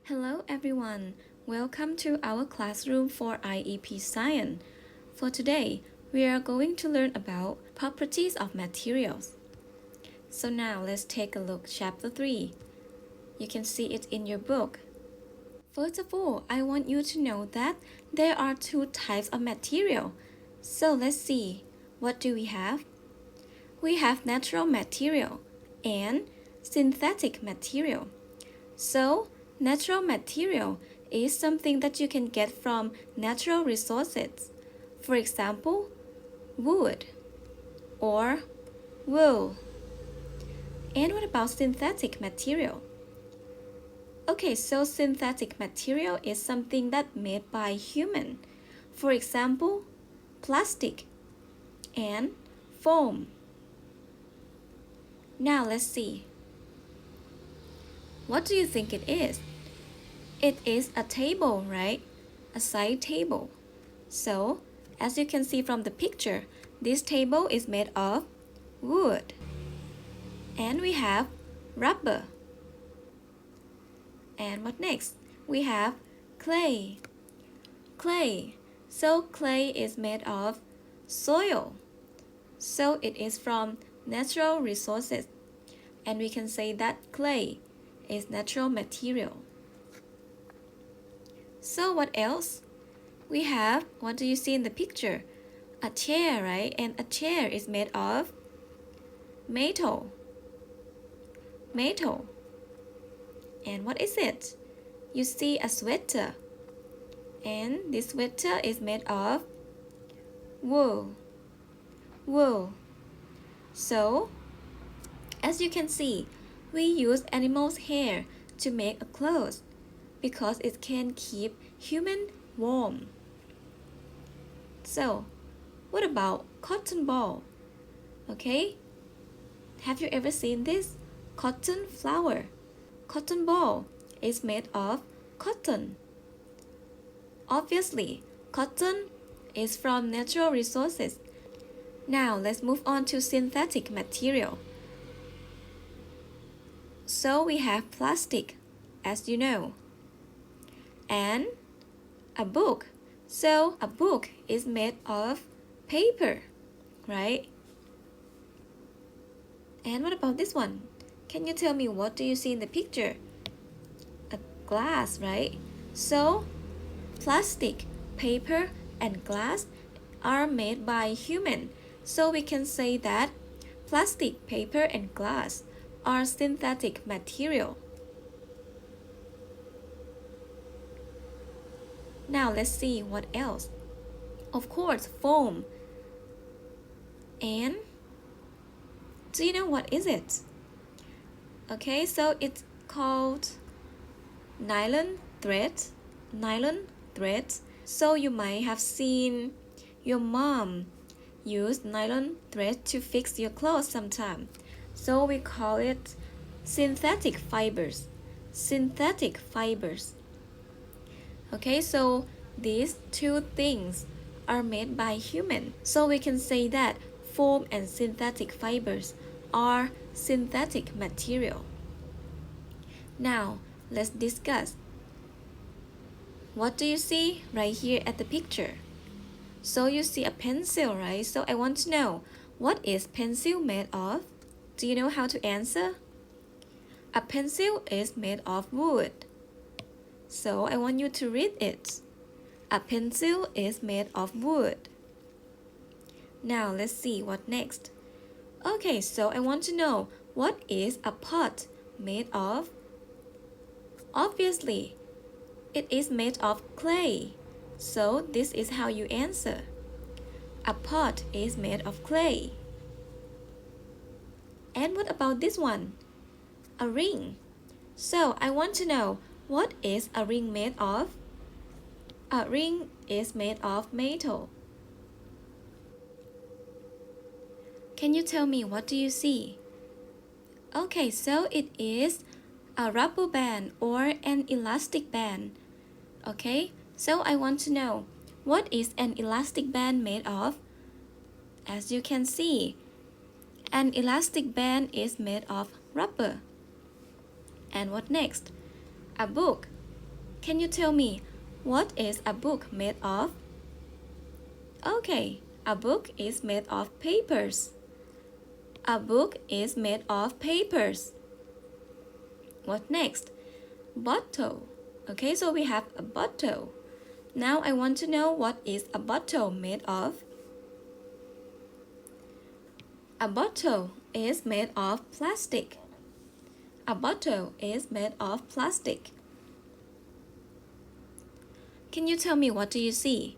Hello everyone, welcome to our classroom for IEP Science. For today, we are going to learn about properties of materials. So now let's take a look chapter 3. You can see it in your book. First of all, I want you to know that there are two types of material. So let's see, what do we have? We have natural material and synthetic material. So, natural material is something that you can get from natural resources. For example, wood or wool. And what about synthetic material? Okay, so synthetic material is something that made by human. For example, plastic and foam. Now let's see. What do you think it is? It is a table, right? A side table. So, as you can see from the picture, this table is made of wood. And we have rubber. And what next? We have clay. Clay. So clay is made of soil. So it is from natural resources. And we can say that clay is natural material. So what else? We have, what do you see in the picture? A chair, right? And a chair is made of metal. Metal. And what is it? You see a sweater. And this sweater is made of wool. Wool. So, as you can see, we use animals' hair to make a clothes because it can keep human warm. So, what about cotton ball? Okay, have you ever seen this? Cotton flower. Cotton ball is made of cotton. Obviously, cotton is from natural resources. Now, let's move on to synthetic material. So, we have plastic, as you know, and a book. So, a book is made of paper, right? And what about this one? Can you tell me what do you see in the picture? A glass, right? So, plastic, paper, and glass are made by human. So we can say that plastic, paper, and glass are synthetic material. Now let's see what else. Of course, foam. And do you know what is it? Okay, so it's called nylon thread. Nylon thread. So you might have seen your mom use nylon thread to fix your clothes sometime. So we call it synthetic fibers. Synthetic fibers. Okay, so these two things are made by human. So we can say that foam and synthetic fibers are synthetic material. Now, let's discuss. What do you see right here at the picture? So you see a pencil, right? So I want to know, what is pencil made of? Do you know how to answer? A pencil is made of wood. So I want you to read it. A pencil is made of wood. Now let's see what next. Okay, so I want to know, what is a pot made of? Obviously, it is made of clay. So this is how you answer. A pot is made of clay. And what about this one? A ring. So I want to know, what is a ring made of? A ring is made of metal. Can you tell me, what do you see? Okay, so it is a rubber band or an elastic band. Okay, so I want to know, what is an elastic band made of? As you can see, an elastic band is made of rubber. And what next? A book. Can you tell me what is a book made of? Okay, a book is made of papers. A book is made of papers. What next? Bottle. Okay, so we have a bottle. Now I want to know what is a bottle made of? A bottle is made of plastic. A bottle is made of plastic. Can you tell me what do you see?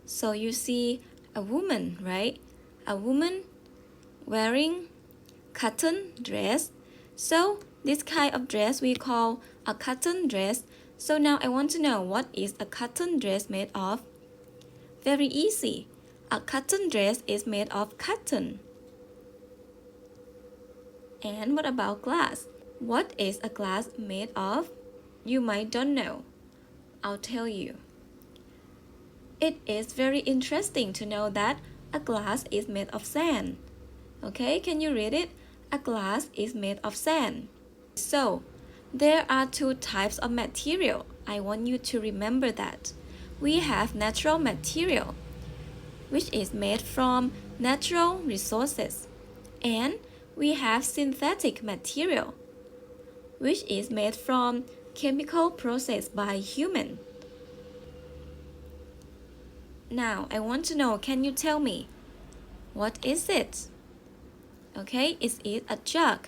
So you see a woman, right? A woman wearing cotton dress. So this kind of dress we call a cotton dress. So now I want to know what is a cotton dress made of? Very easy. A cotton dress is made of cotton. And what about glass? What is a glass made of? You might don't know. I'll tell you. It is very interesting to know that a glass is made of sand. Okay, can you read it? A glass is made of sand. So, there are two types of material. I want you to remember that. We have natural material, which is made from natural resources. And we have synthetic material, which is made from chemical process by human. Now, I want to know, can you tell me, what is it? Okay, is it a jug?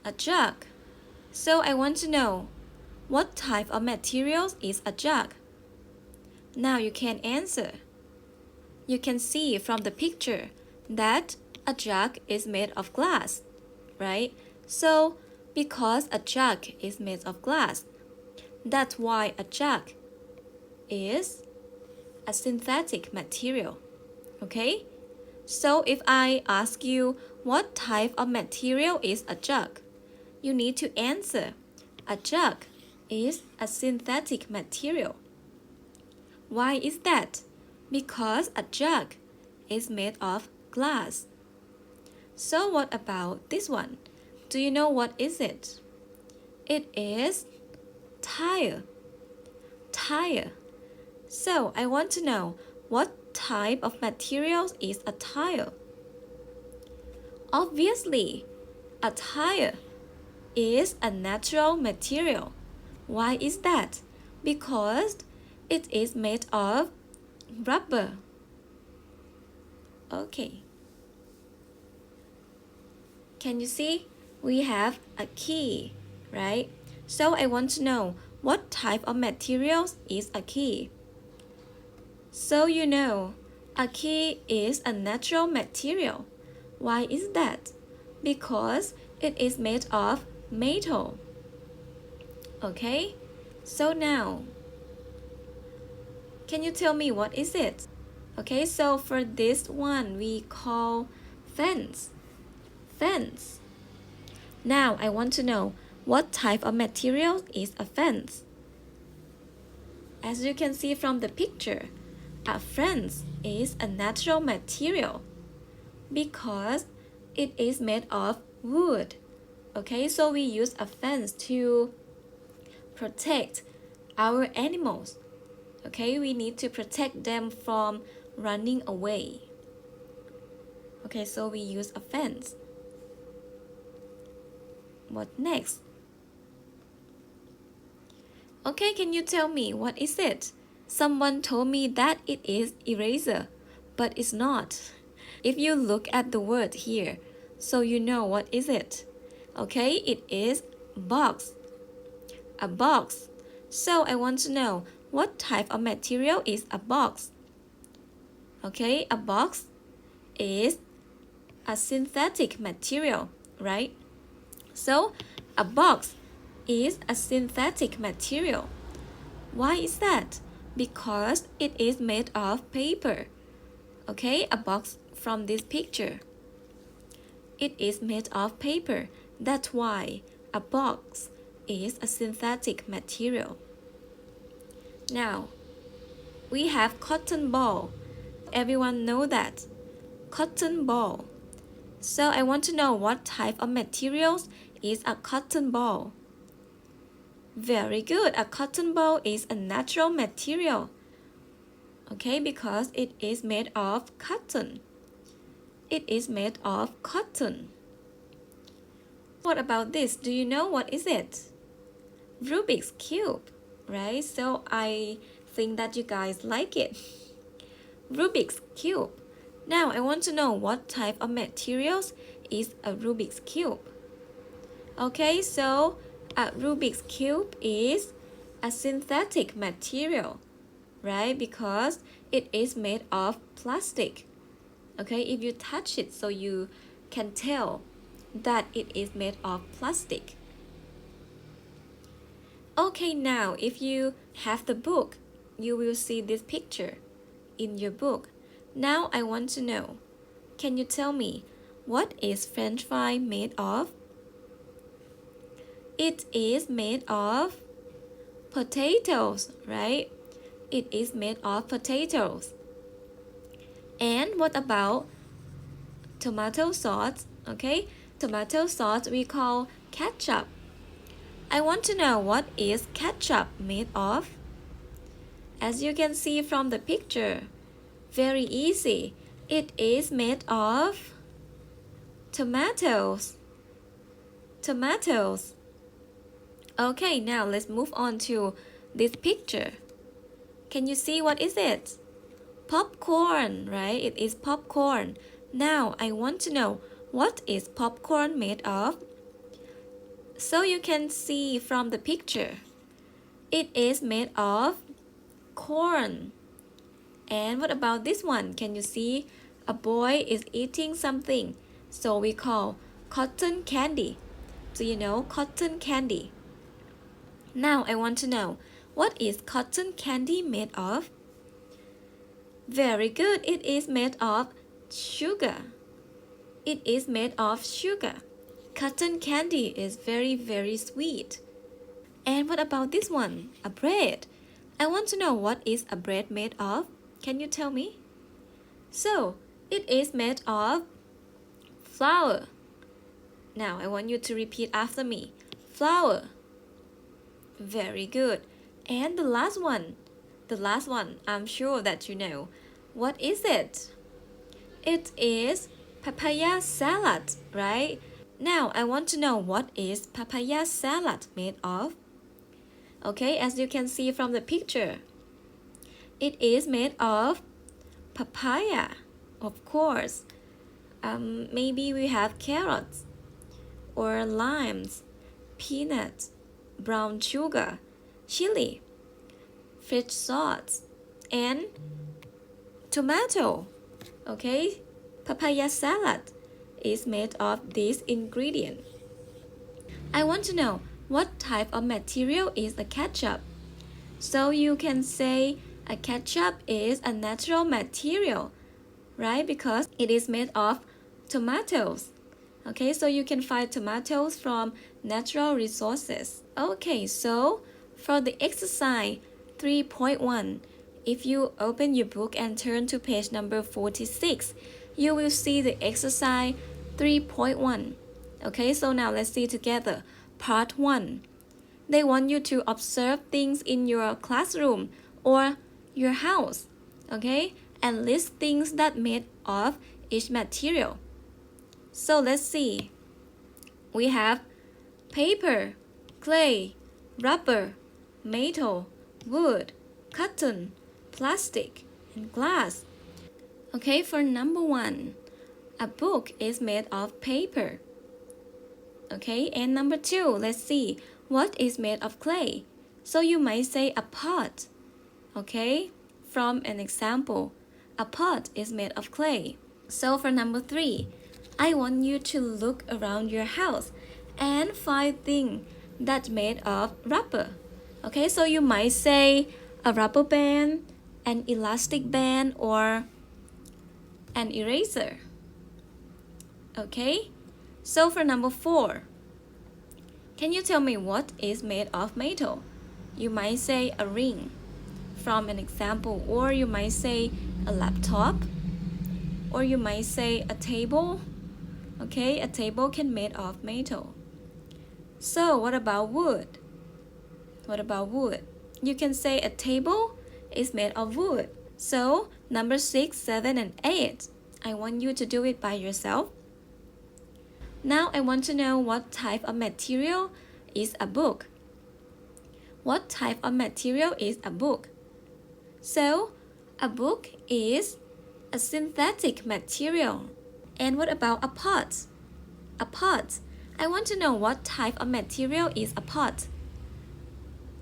A jug. So I want to know, what type of materials is a jug? Now you can answer. You can see from the picture that a jug is made of glass, right? So, because a jug is made of glass, that's why a jug is a synthetic material, okay? So if I ask you what type of material is a jug, you need to answer, a jug is a synthetic material. Why is that? Because a jug is made of glass. So what about this one? Do you know what is it? It is tire. Tire. So I want to know, what type of materials is a tire? Obviously, a tire is a natural material. Why is that? Because it is made of rubber. Okay. Can you see? We have a key, right? So I want to know, what type of materials is a key? So you know, a key is a natural material. Why is that? Because it is made of metal. Okay? So now, can you tell me what is it? Okay, so for this one, we call fence. Fence. Now I want to know, what type of material is a fence? As you can see from the picture, a fence is a natural material because it is made of wood. Okay, so we use a fence to protect our animals. Okay, we need to protect them from running away. Okay, so we use a fence. What next? Okay, can you tell me what is it? Someone told me that it is eraser, but it's not. If you look at the word here, so you know what is it. Okay, it is box. A box. So I want to know, what type of material is a box? Okay, a box is a synthetic material, right? So a box is a synthetic material. Why is that? Because it is made of paper. Okay, a box from this picture. It is made of paper. That's why a box is a synthetic material. Now, we have cotton ball. Everyone know that. Cotton ball. So I want to know, what type of materials is a cotton ball? Very good. A cotton ball is a natural material. Okay, because it is made of cotton. It is made of cotton. What about this? Do you know what is it? Rubik's Cube, right? So I think that you guys like it. Rubik's Cube. Now I want to know what type of materials is a Rubik's Cube. Okay, so a Rubik's Cube is a synthetic material, right? Because it is made of plastic. Okay, if you touch it, so you can tell that it is made of plastic. Okay, now if you have the book, you will see this picture in your book. Now I want to know, can you tell me what is French fry made of? It is made of potatoes, right? It is made of potatoes. And what about tomato sauce? Okay, tomato sauce we call ketchup. I want to know what is ketchup made of? As you can see from the picture, very easy. It is made of tomatoes. Tomatoes. Okay, now let's move on to this picture. Can you see what is it? Popcorn, right? It is popcorn. Now I want to know, what is popcorn made of? So you can see from the picture, it is made of corn. And what about this one? Can you see a boy is eating something? So we call cotton candy. Do you know cotton candy? Now I want to know, what is cotton candy made of? Very good. It is made of sugar. It is made of sugar. Cotton candy is very sweet. And what about this one? A bread. I want to know, what is a bread made of? Can you tell me? So, it is made of flour. Now, I want you to repeat after me. Flour. Very good. And the last one, I'm sure that you know. What is it? It is papaya salad, right? Now, I want to know, what is papaya salad made of? Okay, as you can see from the picture, it is made of papaya, of course. Maybe we have carrots or limes, peanuts, brown sugar, chili, fish sauce, and tomato. Okay, papaya salad is made of this ingredient. I want to know, what type of material is a ketchup? So you can say a ketchup is a natural material, right? Because it is made of tomatoes. Okay, so you can find tomatoes from natural resources. Okay, so for the exercise 3.1, if you open your book and turn to page number 46, you will see the exercise 3.1. Okay, so now let's see together. Part 1. They want you to observe things in your classroom or your house, okay, and list things that made of each material. So let's see. We have paper, clay, rubber, metal, wood, cotton, plastic, and glass. Okay, for number 1, a book is made of paper. Okay, and number 2, let's see, what is made of clay? So you might say a pot. Okay, from an example, a pot is made of clay. So for number 3, I want you to look around your house and find things that made of rubber. Okay, so you might say a rubber band, an elastic band, or an eraser. Okay, so for number 4, can you tell me what is made of metal? You might say a ring from an example, or you might say a laptop, or you might say a table. Okay, a table can be made of metal. So what about wood? What about wood? You can say a table is made of wood. So, number 6, 7, and 8. I want you to do it by yourself. Now I want to know what type of material is a book. What type of material is a book? So, a book is a synthetic material. And what about a pot? A pot. I want to know what type of material is a pot.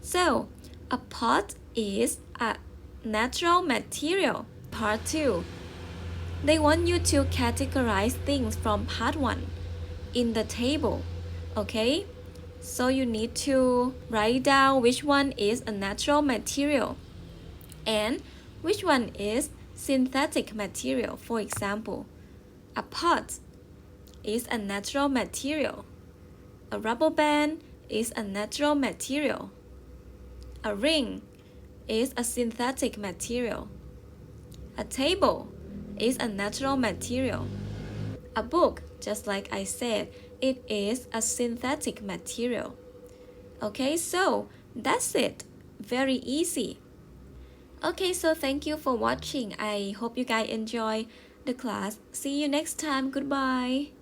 So, a pot is a natural material. Part 2. They want you to categorize things from part 1 in the table. Okay? So you need to write down which one is a natural material and which one is synthetic material. For example, a pot is a natural material. A rubber band is a natural material. A ring is a synthetic material. A table is a natural material. A book, just like I said, it is a synthetic material. Okay, so that's it. Very easy. Okay, so thank you for watching. I hope you guys enjoy the class. See you next time. Goodbye.